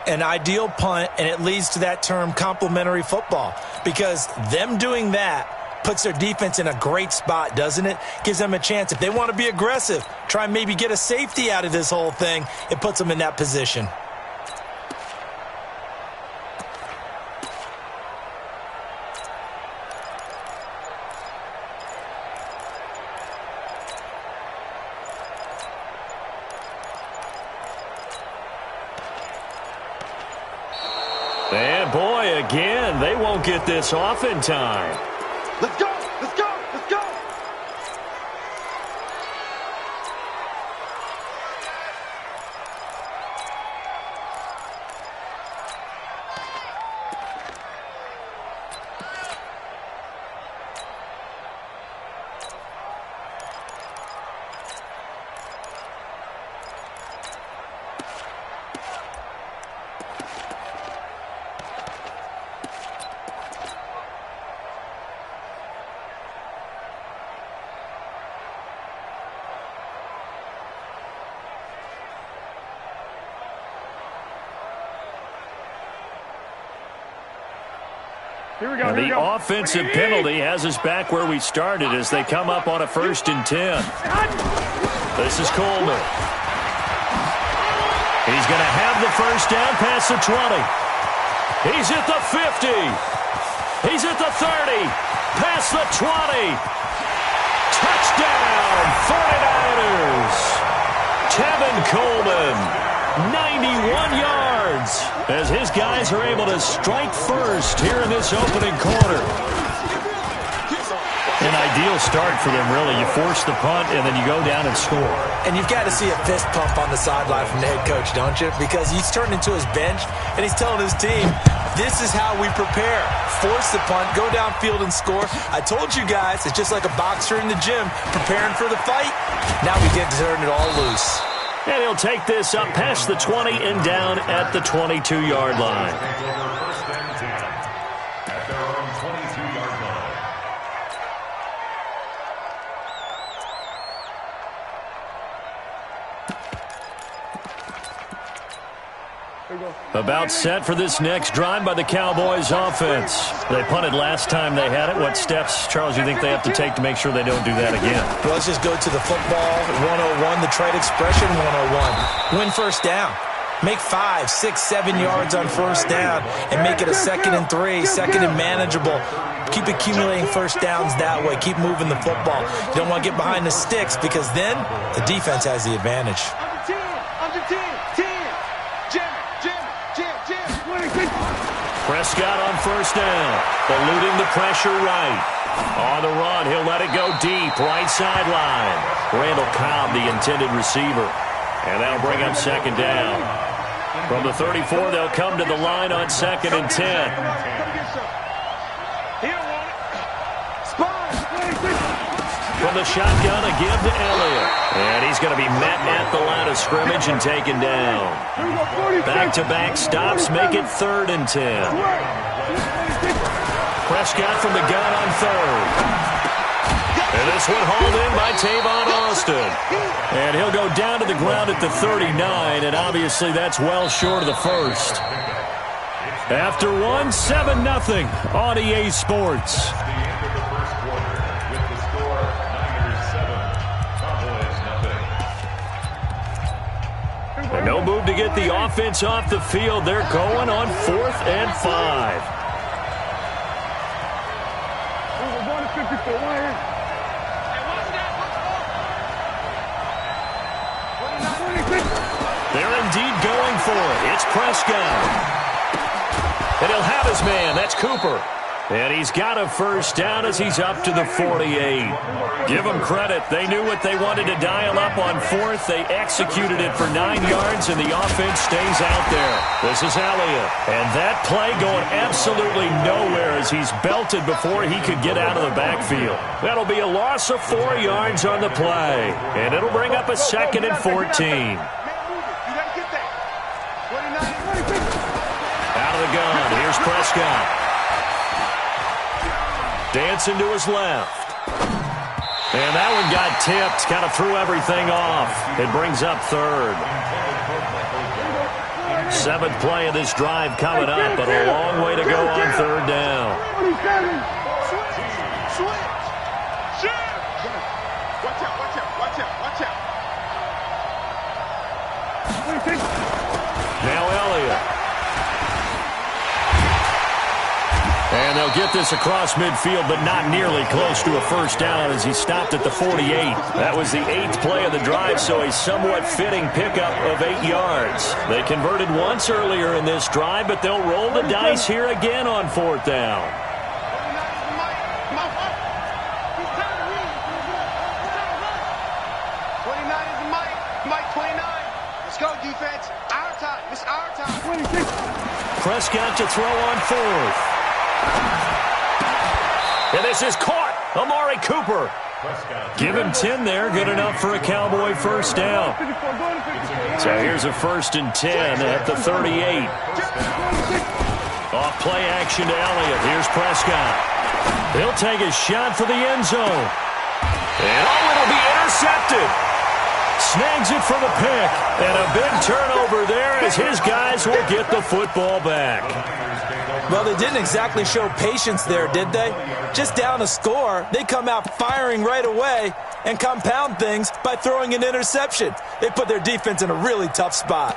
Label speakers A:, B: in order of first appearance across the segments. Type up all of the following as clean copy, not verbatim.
A: an ideal punt, and it leads to that term complementary football, because them doing that puts their defense in a great spot, doesn't it? Gives them a chance. If they want to be aggressive, try and maybe get a safety out of this whole thing, it puts them in that position.
B: And boy, again, they won't get this off in time.
C: Let's go! Let's go! Let's go!
B: And the offensive penalty has us back where we started as they come up on a 1st and 10. This is Coleman. He's going to have the first down past the 20. He's at the 50. He's at the 30. Past the 20. Touchdown, 49ers. Tevin Coleman, 91 yards, as his guys are able to strike first here in this opening quarter. An ideal start for them, really. You force the punt, and then you go down and score.
A: And you've got to see a fist pump on the sideline from the head coach, don't you? Because he's turned into his bench, and he's telling his team, this is how we prepare. Force the punt, go downfield and score. I told you guys, it's just like a boxer in the gym preparing for the fight. Now we get to turn it all loose.
B: And he'll take this up past the 20 and down at the 22-yard line. About set for this next drive by the Cowboys offense. They punted last time they had it. What steps, Charles, you think they have to take to make sure they don't do that again?
A: Well, let's just go to the football 101, the trade expression 101. Win first down. Make 5, 6, 7 yards on first down and make it a 2nd and 3, 2nd and manageable. Keep accumulating first downs that way. Keep moving the football. You don't want to get behind the sticks because then the defense has the advantage.
B: Prescott on first down, eluding the pressure right. On the run, he'll let it go deep, right sideline. Randall Cobb, the intended receiver. And that'll bring up 2nd down. From the 34, they'll come to the line on 2nd and 10. From the shotgun, a give to Elliott. And he's going to be met at the line of scrimmage and taken down. Back-to-back stops make it 3rd and 10. Prescott from the gun on 3rd. And this one hauled in by Tavon Austin. And he'll go down to the ground at the 39, and obviously that's well short of the first. After one, 7-0 on EA Sports. And no move to get the offense off the field. They're going on 4th and 5. They're indeed going for it. It's Prescott. And he'll have his man. That's Cooper. And he's got a first down as he's up to the 48. Give them credit. They knew what they wanted to dial up on 4th. They executed it for 9 yards, and the offense stays out there. This is Elliott. And that play going absolutely nowhere as he's belted before he could get out of the backfield. That'll be a loss of 4 yards on the play. And it'll bring up a 2nd and 14. Out of the gun. Here's Prescott. Dancing to his left. And that one got tipped. Kind of threw everything off. It brings up 3rd. Seventh play of this drive coming up, but a long way to go on third down. Now Elliott. And they'll get this across midfield, but not nearly close to a first down as he stopped at the 48. That was the 8th play of the drive, so a somewhat fitting pickup of 8 yards. They converted once earlier in this drive, but they'll roll the dice here again on fourth down. Prescott to throw on fourth. And this is caught. Amari Cooper. Give him 10 there. Good enough for a Cowboy first down. So here's a 1st and 10 at the 38. Off play action to Elliott. Here's Prescott. He'll take a shot for the end zone. And it'll be intercepted. Snags it for the pick. And a big turnover there as his guys will get the football back.
A: Well, they didn't exactly show patience there, did they? Just down a score, they come out firing right away and compound things by throwing an interception. They put their defense in a really tough spot.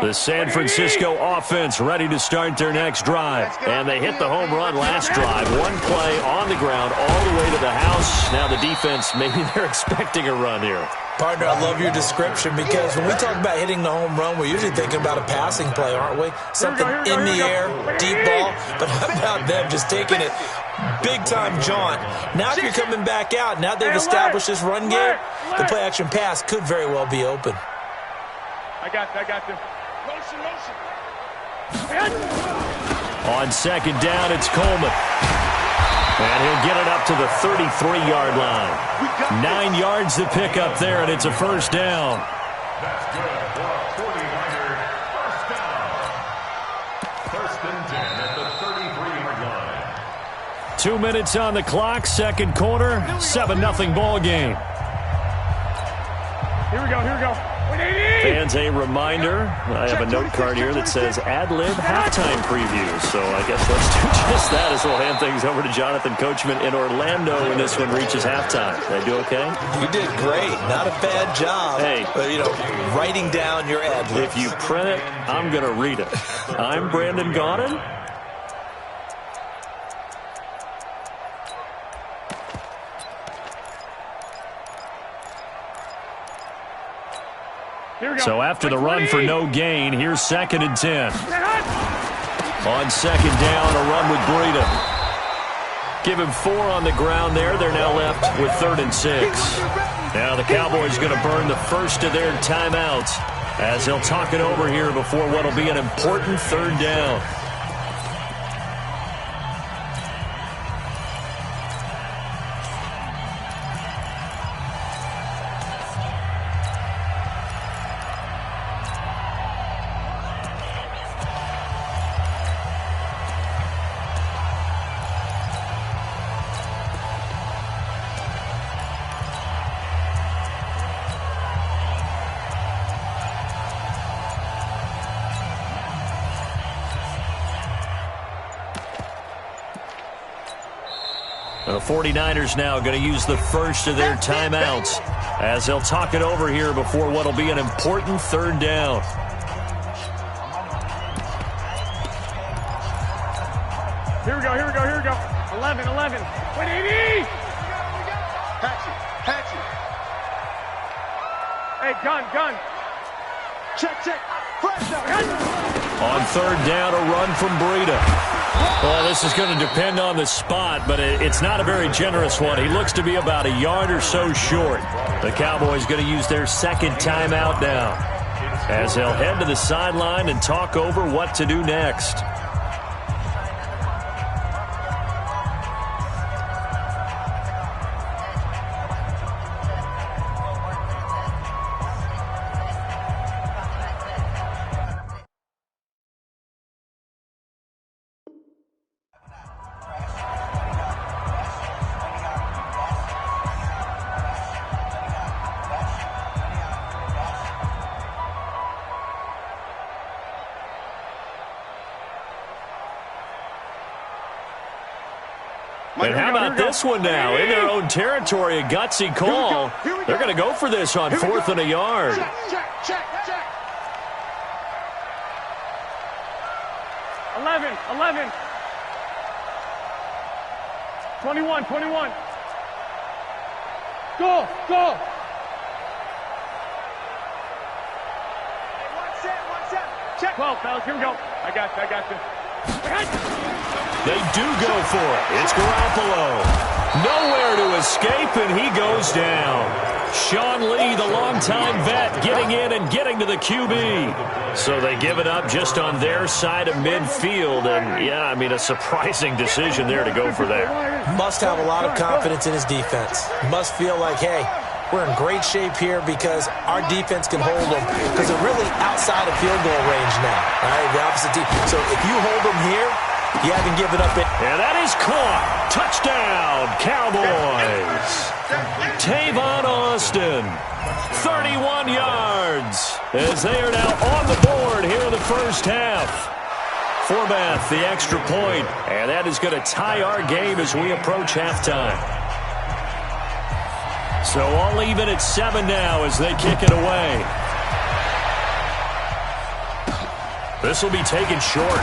B: The San Francisco offense ready to start their next drive. And they hit the home run last drive. One play on the ground all the way to the house. Now the defense, maybe they're expecting a run here.
A: Partner, I love your description because when we talk about hitting the home run, we're usually thinking about a passing play, aren't we? Something in the air, deep ball. But how about them just taking it big-time jaunt? Now if you're coming back out, now they've established this run game, the play-action pass could very well be open.
D: I got you. Motion.
B: On second down, it's Coleman. And he'll get it up to the 33-yard line. 9 yards to pick up there, and it's a first down.
E: First and 10 at the 33-yard line.
B: 2 minutes on the clock, second quarter, 7-0 ball game.
D: Here we go.
B: Fans, a reminder, I have a note card here that says ad-lib halftime preview. So I guess let's do just that as we'll hand things over to Jonathan Coachman in Orlando when this one reaches halftime. Did I do okay?
A: You did great. Not a bad job.
B: Hey.
A: But, writing down your ad-libs.
B: If you print it, I'm going to read it. I'm Brandon Gaudin. So after the run for no gain, here's 2nd and 10. On second down, a run with Breida. Give him 4 on the ground there. They're now left with 3rd and 6. Now the Cowboys going to burn the first of their timeouts as they'll talk it over here before what will be an important 3rd down. The 49ers now going to use the first of their timeouts as they'll talk it over here before what will be an important 3rd down.
D: Here we go. 11. Wait, 80!
C: Patchy.
D: Hey, gun.
C: Check. Fresh out.
B: On 3rd down, a run from Breida. Well, this is going to depend on the spot, but it's not a very generous one. He looks to be about a yard or so short. The Cowboys going to use their 2nd timeout now as they'll head to the sideline and talk over what to do next. And how about this one now? In their own territory, a gutsy call. They're going to go for this on 4th and a yard.
C: Check.
D: 11. 21. Go.
C: One set. Check.
D: 12, fellas. Here we go. I got you.
B: They do go for it. It's Garoppolo. Nowhere to escape, and he goes down. Sean Lee, the longtime vet, getting in and getting to the QB. So they give it up just on their side of midfield. And, yeah, I mean, a surprising decision there to go for that.
A: Must have a lot of confidence in his defense. Must feel like, hey, we're in great shape here because our defense can hold them because they're really outside of field goal range now. All right, the opposite team. So if you hold them here, you haven't given up it.
B: And that is caught. Touchdown, Cowboys. Tavon Austin, 31 yards, as they are now on the board here in the first half. Forbath, the extra point, and that is going to tie our game as we approach halftime. So all even at 7 now as they kick it away. This will be taken short.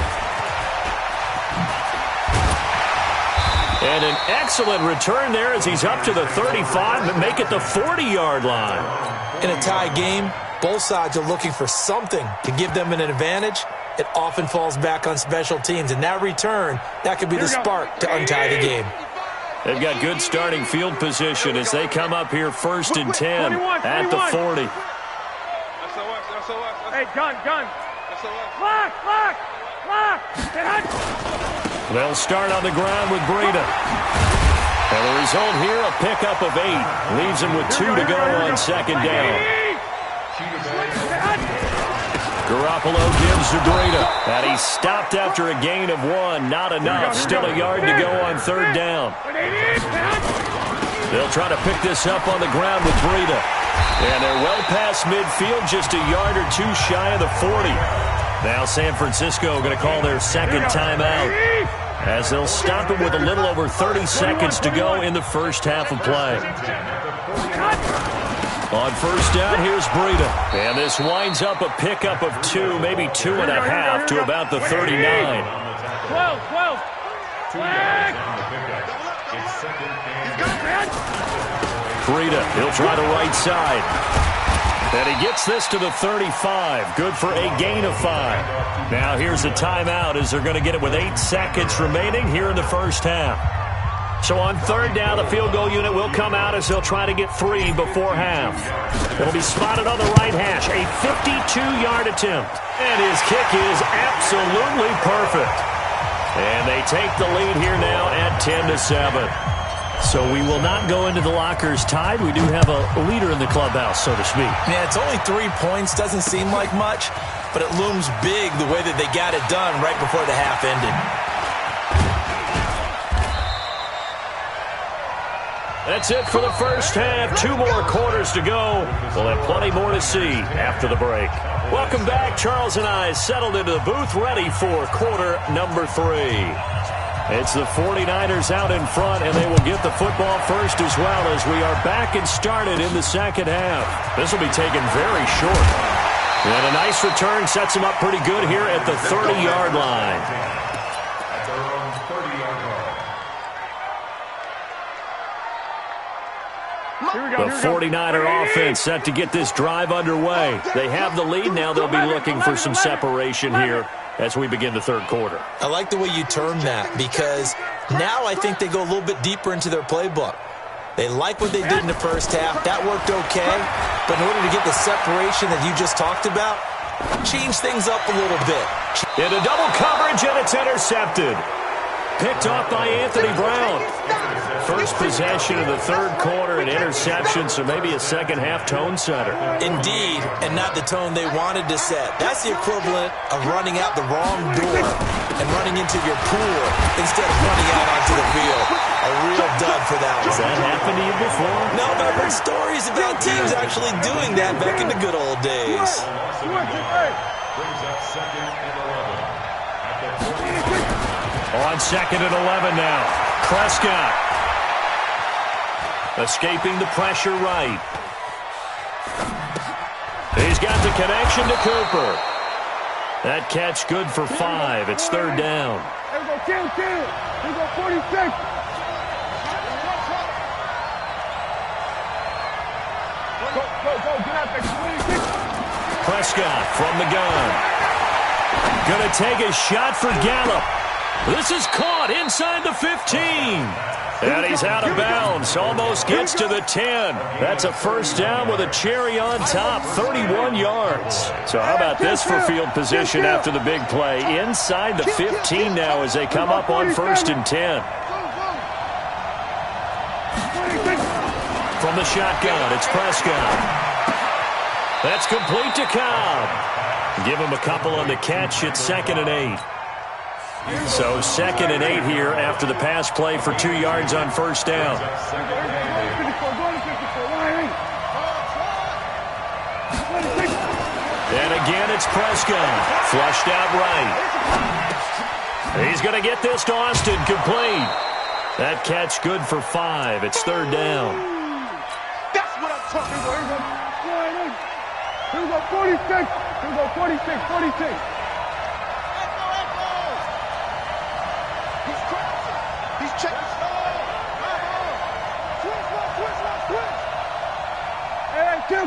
B: And an excellent return there as he's up to the 35, but make it the 40-yard line.
A: In a tie game, both sides are looking for something to give them an advantage. It often falls back on special teams, and that return, that could be the spark to untie the game.
B: They've got good starting field position as they come up here 1st and 10 at the 40.
D: Hey, gun. Lock.
B: They'll start on the ground with Breida. And the result here, a pickup of 8. Leaves him with 2 to go on 2nd down. Garoppolo gives to Breida. And he's stopped after a gain of 1. Not enough. Still a yard to go on 3rd down. They'll try to pick this up on the ground with Breida. And they're well past midfield, just a yard or 2 shy of the 40. Now San Francisco going to call their 2nd timeout as they'll stop it with a little over 30 seconds to go in the first half of play. On 1st down, here's Breida. And this winds up a pickup of 2, maybe 2.5 to about the 39.
D: 12.
B: Breida, he'll try the right side. And he gets this to the 35. Good for a gain of 5. Now here's a timeout as they're going to get it with 8 seconds remaining here in the first half. So on 3rd down, the field goal unit will come out as they'll try to get 3 before half. It'll be spotted on the right hash. A 52-yard attempt. And his kick is absolutely perfect. And they take the lead here now at 10-7. So we will not go into the lockers tied. We do have a leader in the clubhouse, so to speak.
A: Yeah, it's only 3 points. Doesn't seem like much, but it looms big the way that they got it done right before the half ended.
B: That's it for the first half. 2 more quarters to go. We'll have plenty more to see after the break. Welcome back. Charles and I settled into the booth, ready for quarter number 3. It's the 49ers out in front, and they will get the football first as well as we are back and started in the second half. This will be taken very short. And a nice return sets them up pretty good here at the 30-yard line.
E: At their own 30-yard line.
B: The 49er offense set to get this drive underway. They have the lead. Now they'll be looking for some separation here as we begin the 3rd quarter.
A: I like the way you termed that because now I think they go a little bit deeper into their playbook. They like what they did in the first half. That worked okay. But in order to get the separation that you just talked about, change things up a little bit.
B: Into double coverage, and it's intercepted. Picked off by Anthony Brown. First possession of the 3rd quarter, an interception, so maybe a second-half tone setter.
A: Indeed, and not the tone they wanted to set. That's the equivalent of running out the wrong door and running into your pool instead of running out onto the field. A real dud for that one.
B: Has that happened to you before?
A: No, but I've heard stories about teams actually doing that back in the good old days.
E: Brings up 2nd and 11. At the 40.
B: On 2nd and 11 now. Prescott. Escaping the pressure right. He's got the connection to Cooper. That catch good for 5. It's 3rd down.
D: Here we go, kill. Here we go, 46. Go, get out there, 26.
B: Prescott from the gun. Gonna take a shot for Gallup. This is caught inside the 15. And he's out of bounds. Almost gets to the 10. That's a 1st down with a cherry on top. 31 yards. So how about this for field position after the big play? Inside the 15 now as they come up on 1st and 10. From the shotgun, it's Prescott. That's complete to Cobb. Give him a couple on the catch. It's 2nd and 8. So 2nd and 8 here after the pass play for 2 yards on 1st down. And again, it's Prescott. Flushed out right. He's going to get this to Austin complete. That catch good for 5. It's 3rd down.
D: That's what I'm talking about. Here we go, 46. Here we go, 46.
C: He's checking.
D: Hey, kill.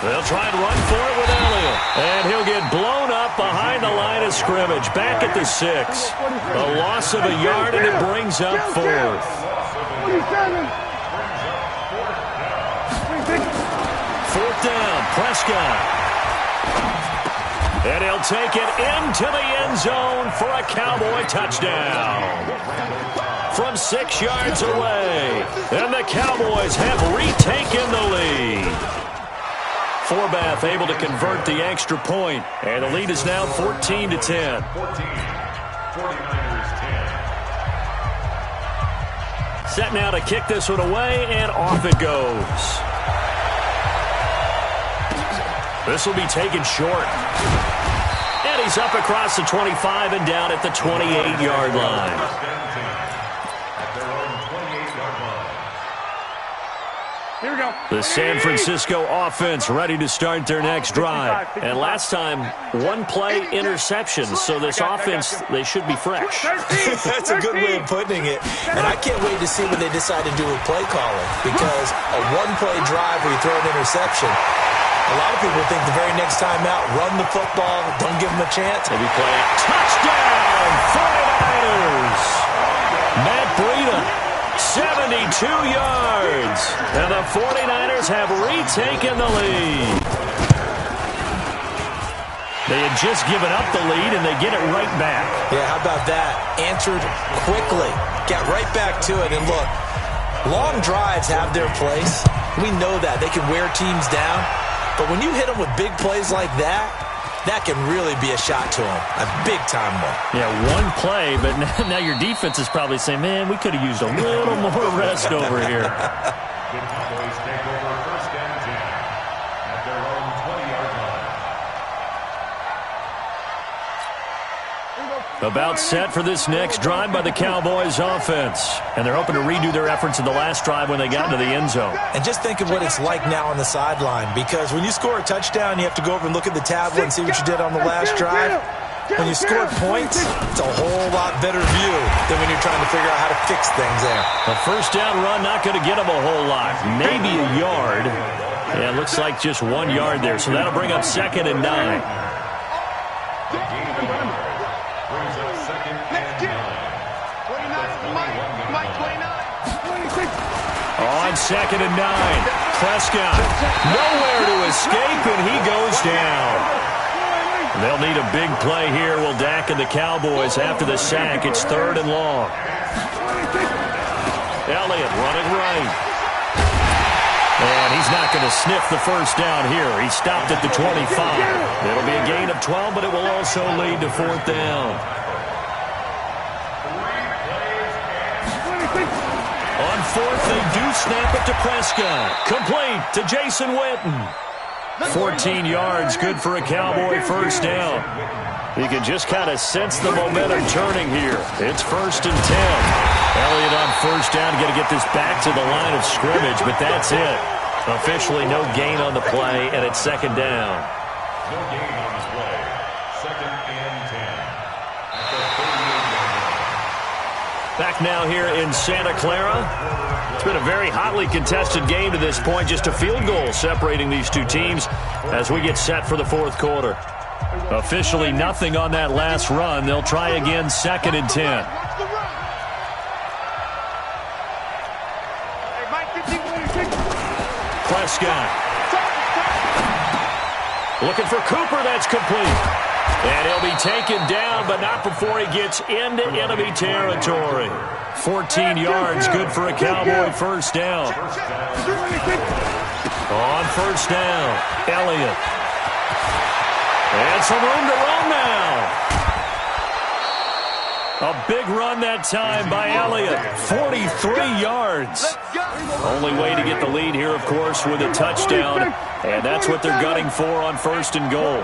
B: They'll try and run for it with Elliott. And he'll get blown up behind the line of scrimmage. Back at the 6. A loss of a yard, and it brings up 4th. 4th down, Prescott. And he'll take it into the end zone for a Cowboy touchdown. From 6 yards away. And the Cowboys have retaken the lead. Forbath able to convert the extra point. And the lead is now 14-10.
E: 49ers 10.
B: Set now to kick this one away, and off it goes. This will be taken short. And he's up across the 25 and down at the 28-yard line.
D: Here we go.
B: The San Francisco offense ready to start their next drive. And last time, 1-play interception. So this offense, they should be fresh.
A: That's a good way of putting it. And I can't wait to see what they decide to do with play calling. Because a 1-play drive where you throw an interception, a lot of people think the very next time out, run the football, don't give them a chance.
B: Maybe play it. Touchdown, 49ers. Matt Breida, 72 yards. And the 49ers have retaken the lead. They had just given up the lead, and they get it right back.
A: Yeah, how about that? Answered quickly. Got right back to it. And look, long drives have their place. We know that. They can wear teams down. But when you hit them with big plays like that, that can really be a shot to them. A big-time one.
B: Yeah, 1 play, but now your defense is probably saying, man, we could have used a little more rest over here.
E: The Cowboys take over 1st and 10 at their own 20-yard line.
B: About set for this next drive by the Cowboys offense. And they're hoping to redo their efforts in the last drive when they got into the end zone.
A: And just think of what it's like now on the sideline. Because when you score a touchdown, you have to go over and look at the tablet and see what you did on the last drive. When you score points, it's a whole lot better view than when you're trying to figure out how to fix things there.
B: A 1st down run, not going to get them a whole lot. Maybe a yard. Yeah, it looks like just 1 yard there. So that'll bring up 2nd and 9. On 2nd and 9, Prescott nowhere to escape, and he goes down. They'll need a big play here. Will Dak and the Cowboys after the sack. It's 3rd and long. Elliott running right. And he's not going to sniff the 1st down here. He stopped at the 25. It'll be a gain of 12, but it will also lead to 4th down. On 4th, they do snap it to Prescott. Complete to Jason Witten. 14 yards, good for a Cowboy first down. You can just kind of sense the momentum turning here. It's 1st and 10. Elliott on first down, got to get this back to the line of scrimmage, but that's it. Officially no gain on the play, and it's 2nd down.
E: No gain on this play. 2nd and 10.
B: Back now here in Santa Clara. It's been a very hotly contested game to this point. Just a field goal separating these two teams as we get set for the 4th quarter. Officially nothing on that last run. They'll try again 2nd and 10. Prescott. Looking for Cooper. That's complete. And he'll be taken down, but not before he gets into enemy territory. 14 yards, good for a Cowboy first down. On first down, Elliott. And some room to run now. A big run that time by Elliott. 43 yards. Only way to get the lead here, of course, with a touchdown. And that's what they're gunning for on 1st and goal.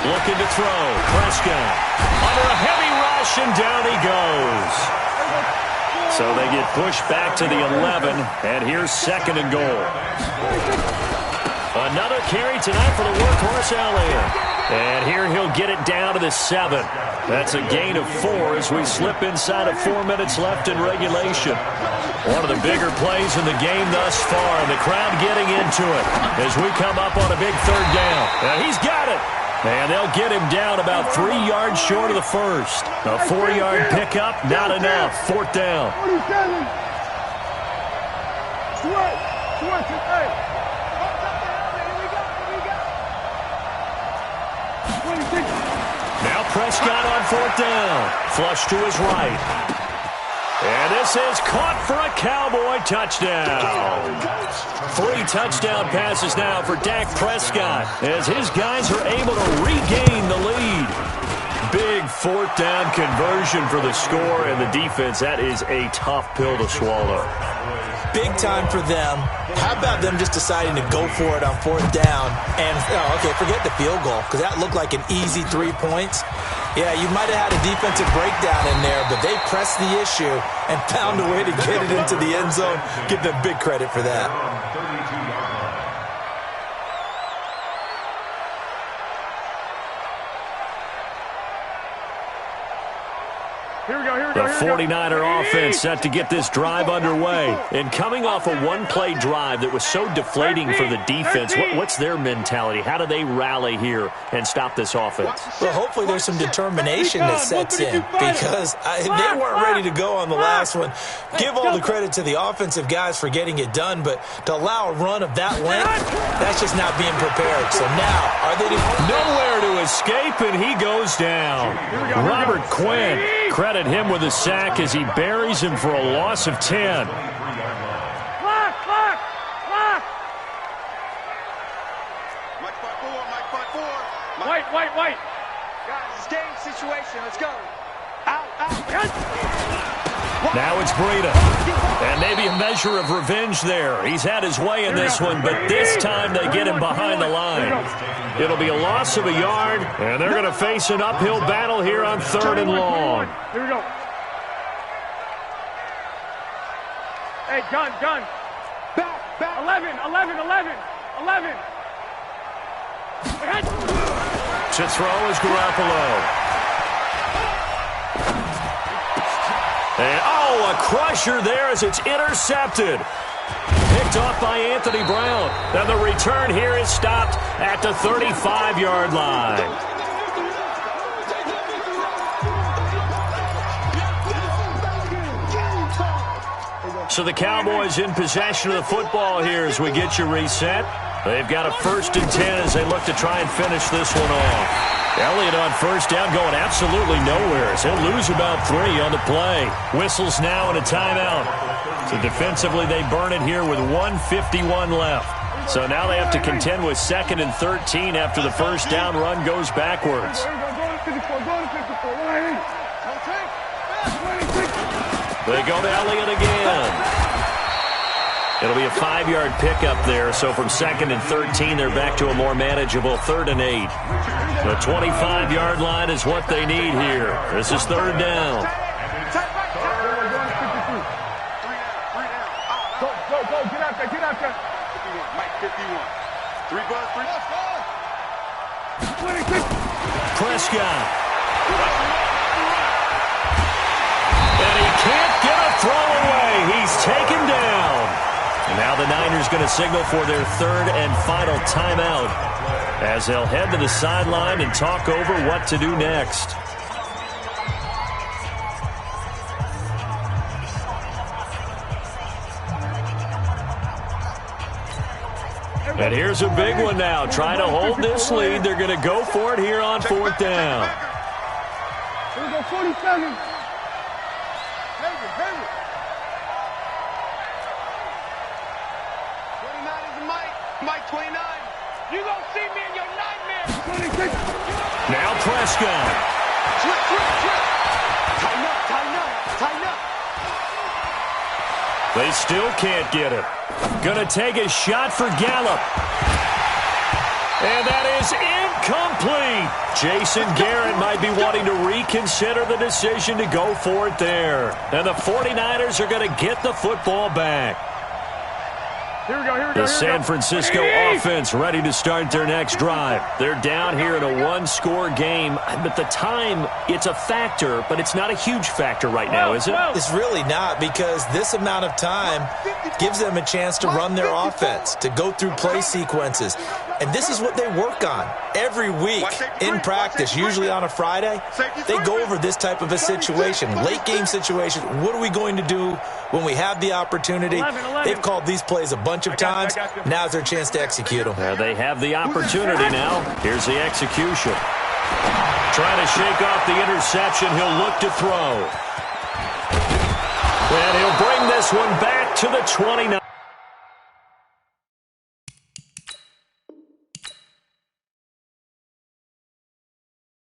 B: Looking to throw. Prescott under a heavy rush, and down he goes. So they get pushed back to the 11, and here's 2nd and goal. Another carry tonight for the workhorse Elliott. And here he'll get it down to the 7. That's a gain of 4 as we slip inside of 4 minutes left in regulation. One of the bigger plays in the game thus far, and the crowd getting into it as we come up on a big 3rd down. Now he's got it. And they'll get him down about 3 yards short of the first. A 4-yard pickup, not enough. 4th down. Now Prescott on 4th down. Flush to his right. And this is caught for a Cowboy touchdown. 3 touchdown passes now for Dak Prescott as his guys are able to regain the lead. Big 4th down conversion for the score, and the defense, that is a tough pill to swallow.
A: Big time for them. How about them just deciding to go for it on 4th down? And, okay, forget the field goal, because that looked like an easy 3 points. Yeah, you might have had a defensive breakdown in there, but they pressed the issue and found a way to get it into the end zone. Give them big credit for that.
B: The 49er offense set to get this drive underway. And coming off a one-play drive that was so deflating for the defense, what's their mentality? How do they rally here and stop this offense?
A: Well, hopefully there's some determination that sets in, because they weren't ready to go on the last one. Give all the credit to the offensive guys for getting it done, but to allow a run of that length, that's just not being prepared. So now, are they
B: nowhere to escape, and he goes down. Robert Quinn, credit him with a sack as he buries him for a loss of 10.
D: White.
C: Guys, it's game situation. Let's go. Out.
B: Now it's Breida. And maybe a measure of revenge there. He's had his way in this one, but this time they get him behind the line. It'll be a loss of a yard, and they're going to face an uphill battle here on 3rd and long.
D: Here we go. Hey, gun. Back. 11.
B: To throw is Garoppolo. And, a crusher there as it's intercepted. Picked off by Anthony Brown. And the return here is stopped at the 35-yard line. So the Cowboys in possession of the football here as we get you reset. They've got a 1st and 10 as they look to try and finish this one off. Elliott on first down going absolutely nowhere. He'll lose about 3 on the play. Whistles now and a timeout. So defensively they burn it here with 1:51 left. So now they have to contend with 2nd and 13 after the first down run goes backwards. They go to Elliott again. It'll be a 5-yard pickup there, so from 2nd and 13, they're back to a more manageable 3rd and 8. The 25-yard line is what they need here. This is 3rd down.
D: Go, get out there.
C: 51, Mike, 51. 3 buzz, 3.
B: Prescott. And he can't get a throw away. He's taken down. And now the Niners going to signal for their 3rd and final timeout as they'll head to the sideline and talk over what to do next. And here's a big one now. Trying to hold this lead. They're going to go for it here on 4th down.
D: Here we go, 47.
C: Mike 29. You gonna see me in your nightmare.
B: Now Prescott.
C: Trip. Tighten up.
B: They still can't get it. Gonna take a shot for Gallup. And that is incomplete. Jason Garrett might be wanting to reconsider the decision to go for it there. And the 49ers are going to get the football back.
D: Here we go.
B: The San Francisco offense ready to start their next drive. They're down here in a 1-score game. But the time, it's a factor, but it's not a huge factor right now, is it?
A: It's really not, because this amount of time gives them a chance to run their offense, to go through play sequences. And this is what they work on every week in practice, usually on a Friday. They go over this type of a situation, late game situation. What are we going to do when we have the opportunity? They've called these plays a bunch of times. Now's their chance to execute them.
B: They have the opportunity now. Here's the execution. Trying to shake off the interception. He'll look to throw. And he'll bring this one back to the 29.